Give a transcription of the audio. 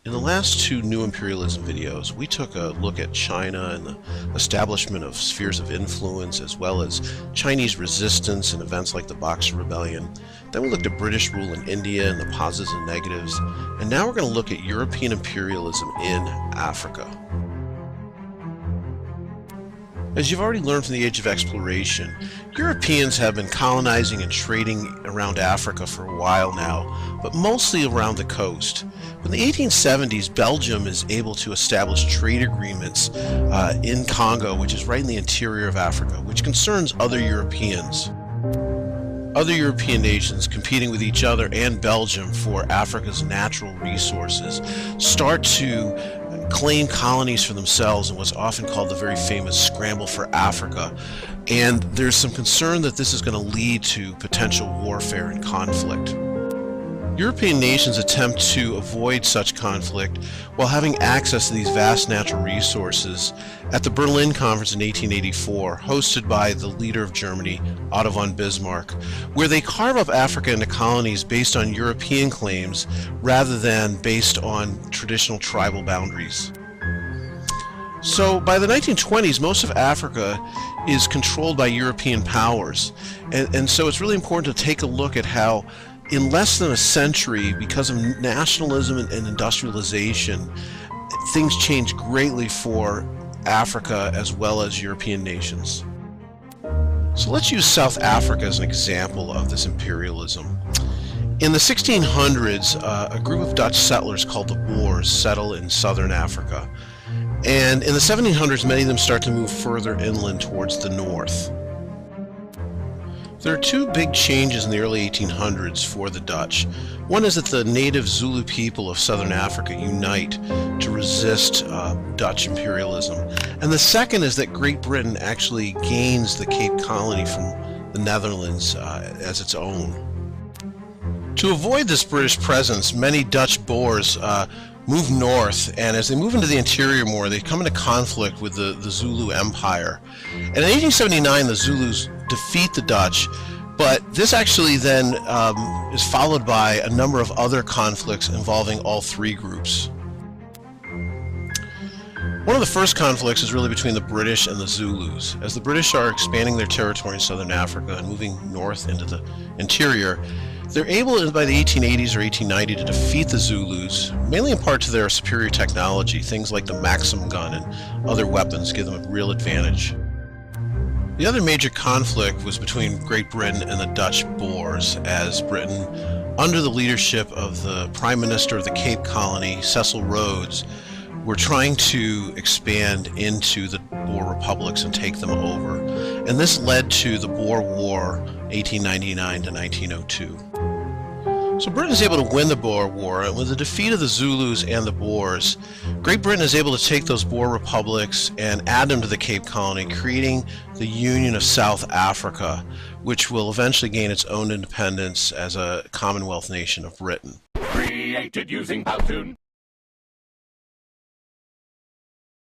In the last two New Imperialism videos, we took a look at China and the establishment of spheres of influence, as well as Chinese resistance and events like the Boxer Rebellion. Then we looked at British rule in India and the positives and negatives. And now we're going to look at European imperialism in Africa. As you've already learned from the Age of Exploration, Europeans have been colonizing and trading around Africa for a while now, but mostly around the coast. In the 1870s, Belgium is able to establish trade agreements in Congo, which is right in the interior of Africa, which concerns other Europeans. Other European nations competing with each other and Belgium for Africa's natural resources start to claim colonies for themselves in what's often called the very famous Scramble for Africa. And there's some concern that this is going to lead to potential warfare and conflict. European nations attempt to avoid such conflict while having access to these vast natural resources at the Berlin Conference in 1884, hosted by the leader of Germany, Otto von Bismarck, where they carve up Africa into colonies based on European claims rather than based on traditional tribal boundaries. So by the 1920s, most of Africa is controlled by European powers, and so it's really important to take a look at how in less than a century, because of nationalism and industrialization, things changed greatly for Africa as well as European nations. So let's use South Africa as an example of this imperialism. In the 1600s, a group of Dutch settlers called the Boers settle in southern Africa. And in the 1700s, many of them start to move further inland towards the north. There are two big changes in the early 1800s for the Dutch. One is that the native Zulu people of southern Africa unite to resist Dutch imperialism. And the second is that Great Britain actually gains the Cape Colony from the Netherlands as its own. To avoid this British presence, many Dutch Boers move north, and as they move into the interior more, they come into conflict with the Zulu Empire. And in 1879, the Zulus defeat the Dutch, but this actually then is followed by a number of other conflicts involving all three groups. One of the first conflicts is really between the British and the Zulus. As the British are expanding their territory in southern Africa and moving north into the interior, they're able by the 1880s or 1890 to defeat the Zulus, mainly in part to their superior technology. Things like the Maxim gun and other weapons give them a real advantage. The other major conflict was between Great Britain and the Dutch Boers, as Britain, under the leadership of the Prime Minister of the Cape Colony, Cecil Rhodes, were trying to expand into the Boer republics and take them over. And this led to the Boer War, 1899 to 1902. So Britain is able to win the Boer War, and with the defeat of the Zulus and the Boers, Great Britain is able to take those Boer republics and add them to the Cape Colony, creating the Union of South Africa, which will eventually gain its own independence as a Commonwealth nation of Britain. Created using Powtoon.